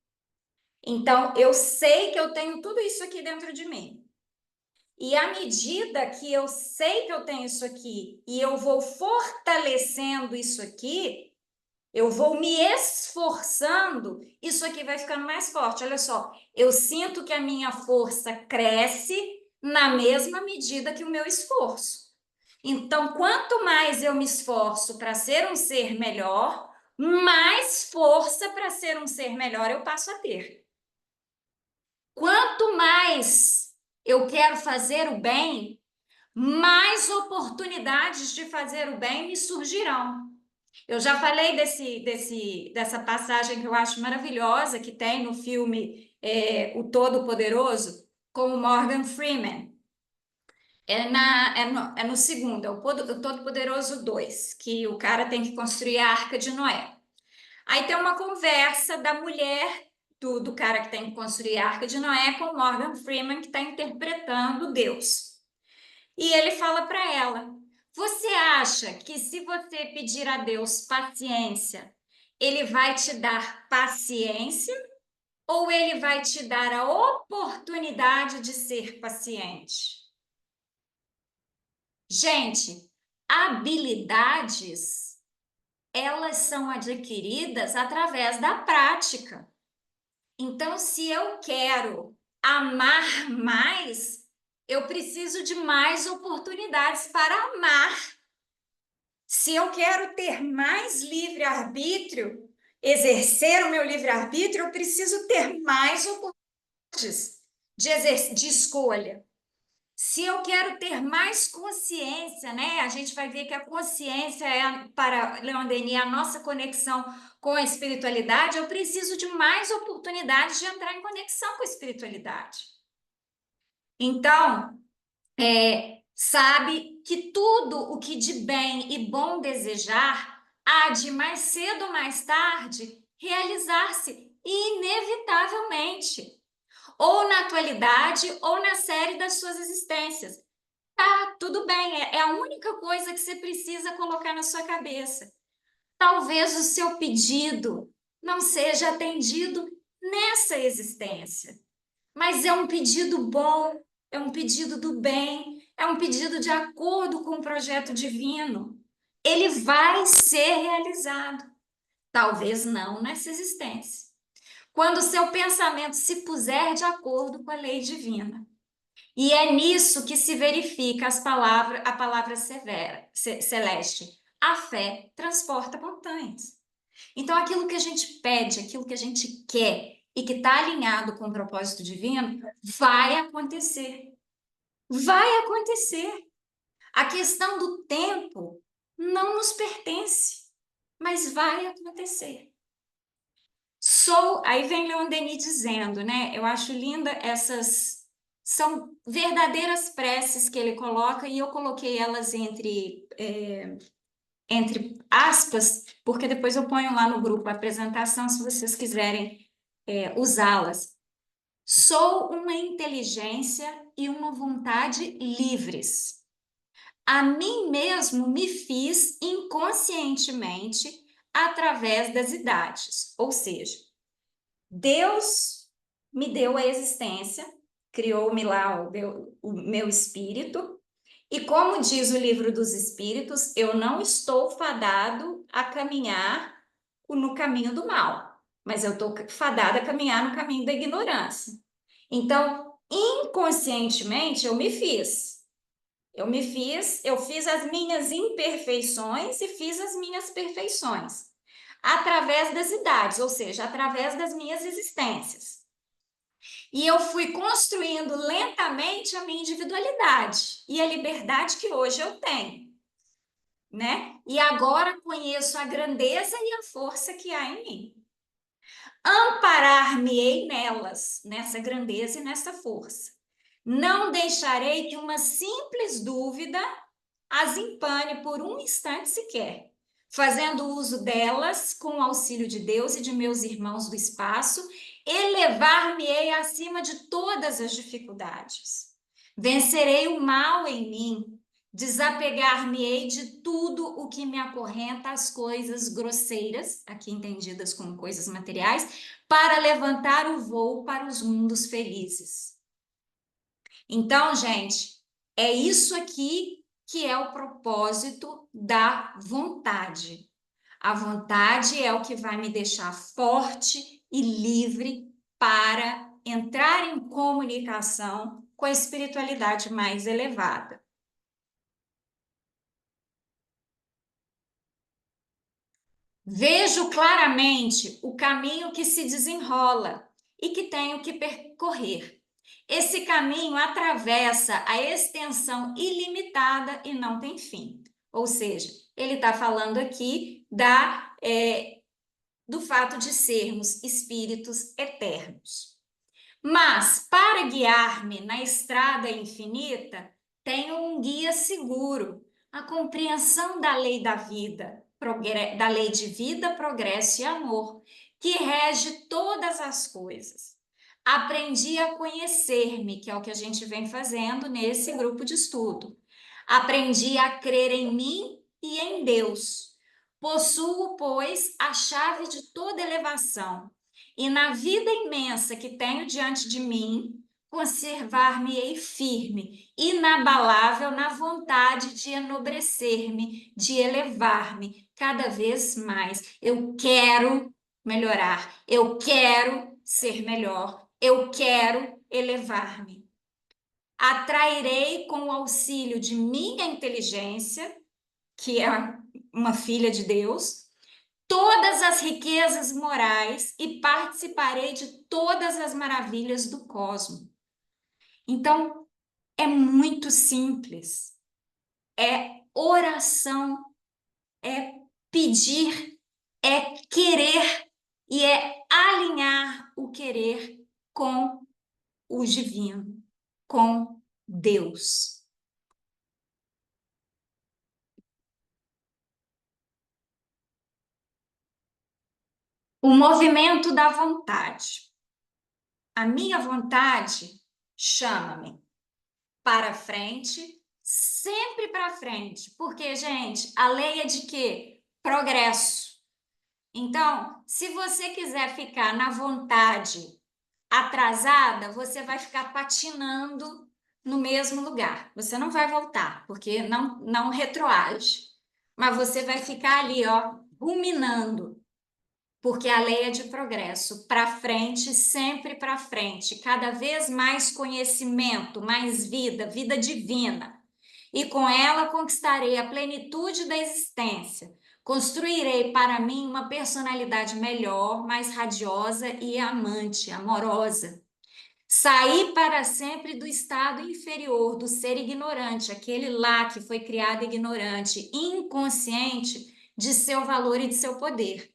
A: Então, eu sei que eu tenho tudo isso aqui dentro de mim. E à medida que eu sei que eu tenho isso aqui e eu vou fortalecendo isso aqui, eu vou me esforçando, isso aqui vai ficando mais forte. Olha só, eu sinto que a minha força cresce na mesma medida que o meu esforço. Então, quanto mais eu me esforço para ser um ser melhor, mais força para ser um ser melhor eu passo a ter. Quanto mais eu quero fazer o bem, mais oportunidades de fazer o bem me surgirão. Eu já falei dessa passagem que eu acho maravilhosa, que tem no filme O Todo-Poderoso, com o Morgan Freeman. É no segundo, o Todo-Poderoso 2, que o cara tem que construir a Arca de Noé. Aí tem uma conversa da mulher do cara que tem que construir a Arca de Noé com o Morgan Freeman, que está interpretando Deus. E ele fala para ela: você acha que se você pedir a Deus paciência, ele vai te dar paciência ou ele vai te dar a oportunidade de ser paciente? Gente, habilidades, elas são adquiridas através da prática. Então, se eu quero amar mais, eu preciso de mais oportunidades para amar. Se eu quero ter mais livre-arbítrio, exercer o meu livre-arbítrio, eu preciso ter mais oportunidades de escolha. Se eu quero ter mais consciência, né? A gente vai ver que a consciência é, para Leon Denis, a nossa conexão com a espiritualidade. Eu preciso de mais oportunidades de entrar em conexão com a espiritualidade. Então, sabe que tudo o que de bem e bom desejar há de mais cedo ou mais tarde realizar-se inevitavelmente, ou na atualidade ou na série das suas existências. Tá, tudo bem, é a única coisa que você precisa colocar na sua cabeça. Talvez o seu pedido não seja atendido nessa existência, mas é um pedido bom, é um pedido do bem, é um pedido de acordo com o projeto divino. Ele vai ser realizado, talvez não nessa existência. Quando o seu pensamento se puser de acordo com a lei divina. E é nisso que se verifica a palavra celeste. A fé transporta montanhas. Então, aquilo que a gente pede, aquilo que a gente quer e que está alinhado com o propósito divino, vai acontecer. Vai acontecer. A questão do tempo não nos pertence, mas vai acontecer. Aí vem Leon Denis dizendo, né? Eu acho linda essas. São verdadeiras preces que ele coloca, e eu coloquei elas entre aspas, porque depois eu ponho lá no grupo a apresentação, se vocês quiserem usá-las. Sou uma inteligência e uma vontade livres. A mim mesmo me fiz inconscientemente através das idades, ou seja, Deus me deu a existência, criou-me lá o meu espírito, e como diz o livro dos Espíritos, eu não estou fadado a caminhar no caminho do mal, mas eu estou fadada a caminhar no caminho da ignorância. Então, inconscientemente, eu me fiz. Eu fiz as minhas imperfeições e fiz as minhas perfeições através das idades, ou seja, através das minhas existências. E eu fui construindo lentamente a minha individualidade e a liberdade que hoje eu tenho, né? E agora conheço a grandeza e a força que há em mim. Amparar-me-ei nelas, nessa grandeza e nessa força. Não deixarei que uma simples dúvida as empane por um instante sequer, fazendo uso delas com o auxílio de Deus e de meus irmãos do espaço, elevar-me-ei acima de todas as dificuldades. Vencerei o mal em mim, desapegar-me-ei de tudo o que me acorrenta às coisas grosseiras, aqui entendidas como coisas materiais, para levantar o voo para os mundos felizes. Então, gente, é isso aqui que é o propósito da vontade. A vontade é o que vai me deixar forte e livre para entrar em comunicação com a espiritualidade mais elevada. Vejo claramente o caminho que se desenrola e que tenho que percorrer. Esse caminho atravessa a extensão ilimitada e não tem fim. Ou seja, ele está falando aqui do fato de sermos espíritos eternos. Mas, para guiar-me na estrada infinita, tenho um guia seguro, a compreensão da lei da vida, da lei de vida, progresso e amor, que rege todas as coisas. Aprendi a conhecer-me, que é o que a gente vem fazendo nesse grupo de estudo. Aprendi a crer em mim e em Deus. Possuo, pois, a chave de toda elevação e na vida imensa que tenho diante de mim, conservar-me-ei firme, inabalável na vontade de enobrecer-me, de elevar-me cada vez mais. Eu quero melhorar, eu quero ser melhor, eu quero elevar-me. Atrairei com o auxílio de minha inteligência, que é uma filha de Deus, todas as riquezas morais e participarei de todas as maravilhas do cosmos. Então, é muito simples. É oração, é pedir, é querer e é alinhar o querer com o divino, com Deus. O movimento da vontade. A minha vontade chama-me para frente, sempre para frente. Porque, gente, a lei é de quê? Progresso. Então, se você quiser ficar na vontade atrasada, você vai ficar patinando no mesmo lugar. Você não vai voltar, porque não retroage. Mas você vai ficar ali, ó, ruminando, porque a lei é de progresso, para frente, sempre para frente, cada vez mais conhecimento, mais vida, vida divina. E com ela conquistarei a plenitude da existência. Construirei para mim uma personalidade melhor, mais radiosa e amante, amorosa. Saí para sempre do estado inferior, do ser ignorante, aquele lá que foi criado ignorante, inconsciente de seu valor e de seu poder.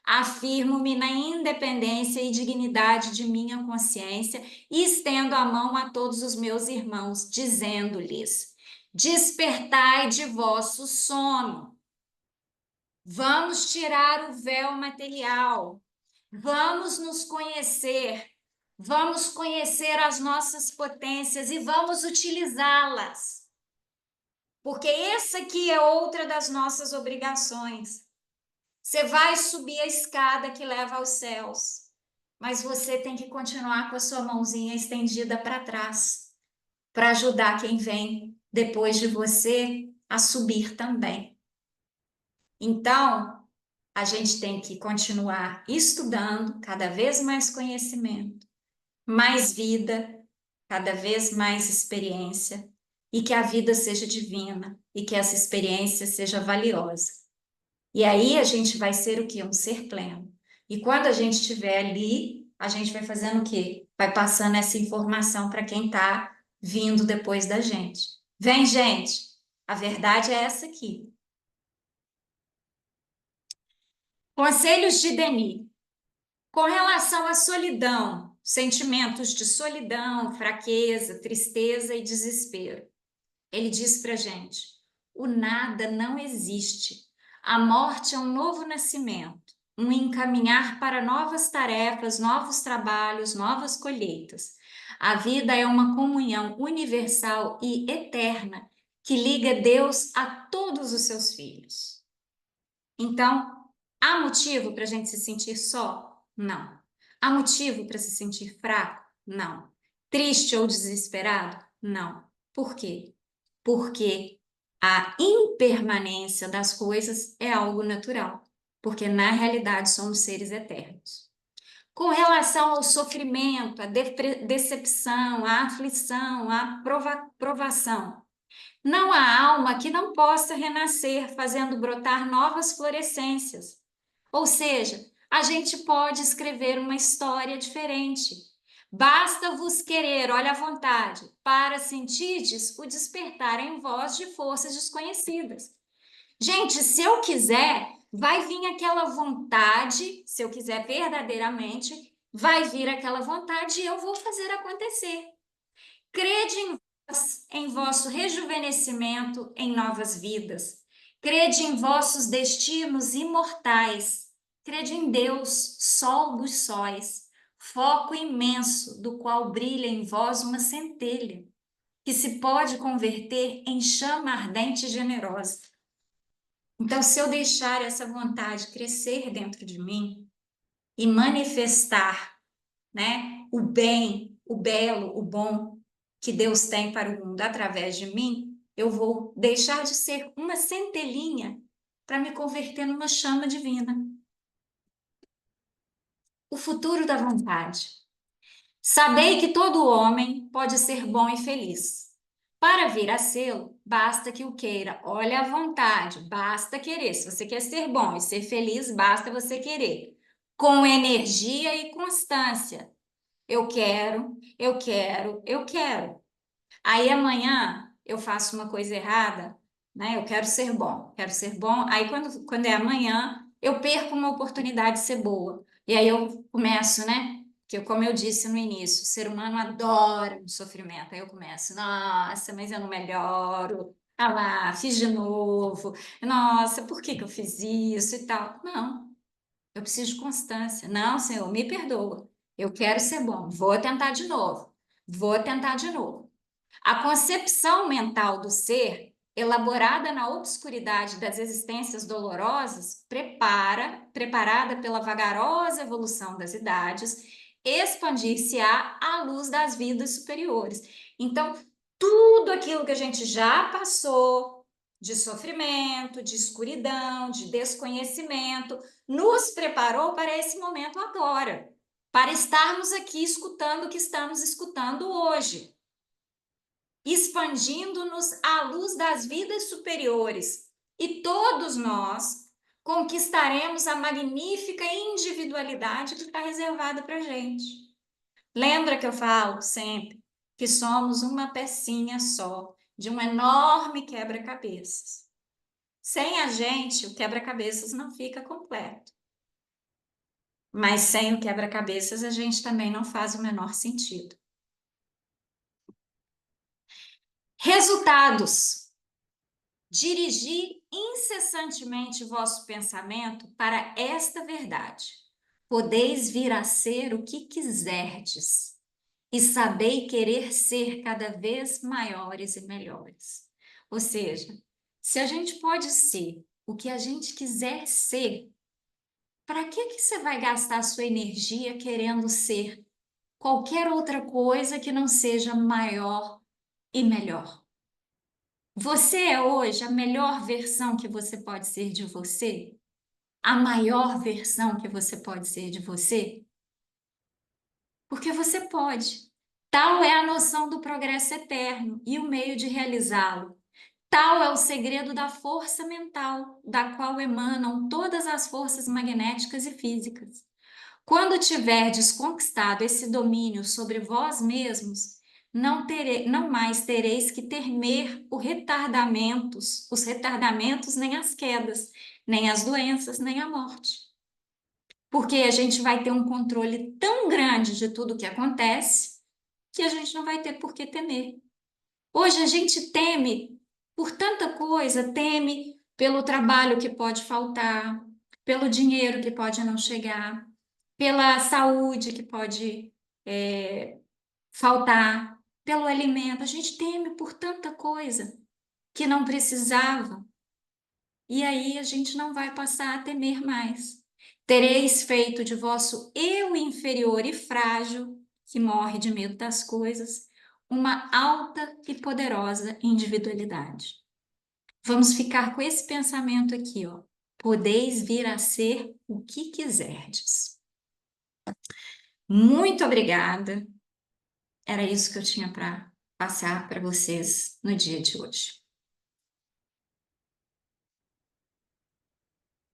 A: Afirmo-me na independência e dignidade de minha consciência e estendo a mão a todos os meus irmãos, dizendo-lhes: despertai de vosso sono. Vamos tirar o véu material. Vamos nos conhecer. Vamos conhecer as nossas potências e vamos utilizá-las. Porque essa aqui é outra das nossas obrigações. Você vai subir a escada que leva aos céus, mas você tem que continuar com a sua mãozinha estendida para trás, para ajudar quem vem depois de você a subir também. Então, a gente tem que continuar estudando, cada vez mais conhecimento, mais vida, cada vez mais experiência, e que a vida seja divina e que essa experiência seja valiosa. E aí a gente vai ser o quê? Um ser pleno. E quando a gente estiver ali, a gente vai fazendo o quê? Vai passando essa informação para quem está vindo depois da gente. Vem, gente! A verdade é essa aqui. Conselhos de Denis. Com relação à solidão, sentimentos de solidão, fraqueza, tristeza e desespero. Ele diz para gente: o nada não existe. A morte é um novo nascimento, um encaminhar para novas tarefas, novos trabalhos, novas colheitas. A vida é uma comunhão universal e eterna que liga Deus a todos os seus filhos. Então, há motivo para a gente se sentir só? Não. Há motivo para se sentir fraco? Não. Triste ou desesperado? Não. Por quê? Porque a impermanência das coisas é algo natural, porque na realidade somos seres eternos. Com relação ao sofrimento, à decepção, à aflição, à provação, não há alma que não possa renascer, fazendo brotar novas florescências. Ou seja, a gente pode escrever uma história diferente. Basta vos querer, olha à vontade, para sentirdes o despertar em vós de forças desconhecidas. Gente, se eu quiser, vai vir aquela vontade, se eu quiser verdadeiramente, vai vir aquela vontade e eu vou fazer acontecer. Crede em vosso rejuvenescimento em novas vidas. Crede em vossos destinos imortais. Crede em Deus, sol dos sóis, foco imenso, do qual brilha em vós uma centelha, que se pode converter em chama ardente e generosa. Então, se eu deixar essa vontade crescer dentro de mim e manifestar, né, o bem, o belo, o bom que Deus tem para o mundo através de mim, eu vou deixar de ser uma centelhinha para me converter numa chama divina. O futuro da vontade. Sabei que todo homem pode ser bom e feliz. Para vir a sê-lo, basta que o queira. Olha à vontade, basta querer. Se você quer ser bom e ser feliz, basta você querer. Com energia e constância. Eu quero, eu quero, eu quero. Aí amanhã eu faço uma coisa errada, né? Eu quero ser bom, quero ser bom. Aí quando é amanhã, eu perco uma oportunidade de ser boa. E aí eu começo, né? Que como eu disse no início, o ser humano adora o sofrimento. Aí eu começo, nossa, mas eu não melhoro. Ah lá, fiz de novo. Nossa, por que que eu fiz isso e tal? Não, eu preciso de constância. Não, Senhor, me perdoa. Eu quero ser bom. Vou tentar de novo. Vou tentar de novo. A concepção mental do ser, elaborada na obscuridade das existências dolorosas, preparada pela vagarosa evolução das idades, expandir-se-á à luz das vidas superiores. Então, tudo aquilo que a gente já passou, de sofrimento, de escuridão, de desconhecimento, nos preparou para esse momento agora, para estarmos aqui escutando o que estamos escutando hoje, expandindo-nos à luz das vidas superiores. E todos nós conquistaremos a magnífica individualidade que está reservada para a gente. Lembra que eu falo sempre que somos uma pecinha só de um enorme quebra-cabeças. Sem a gente, o quebra-cabeças não fica completo. Mas sem o quebra-cabeças, a gente também não faz o menor sentido. Resultados. Dirigi incessantemente vosso pensamento para esta verdade. Podeis vir a ser o que quiserdes, e sabei querer ser cada vez maiores e melhores. Ou seja, se a gente pode ser o que a gente quiser ser, para que você vai gastar sua energia querendo ser qualquer outra coisa que não seja maior e melhor? Você é hoje a melhor versão que você pode ser de você? A maior versão que você pode ser de você? Porque você pode. Tal é a noção do progresso eterno e o meio de realizá-lo. Tal é o segredo da força mental, da qual emanam todas as forças magnéticas e físicas. Quando tiverdes conquistado esse domínio sobre vós mesmos, não mais tereis que temer os retardamentos, nem as quedas, nem as doenças, nem a morte. Porque a gente vai ter um controle tão grande de tudo que acontece que a gente não vai ter por que temer. Hoje a gente teme por tanta coisa, teme pelo trabalho que pode faltar, pelo dinheiro que pode não chegar, pela saúde que pode faltar, pelo alimento. A gente teme por tanta coisa que não precisava. E aí a gente não vai passar a temer mais. Tereis feito de vosso eu inferior e frágil, que morre de medo das coisas, uma alta e poderosa individualidade. Vamos ficar com esse pensamento aqui, ó. Podeis vir a ser o que quiserdes. Muito obrigada. Era isso que eu tinha para passar para vocês no dia de hoje.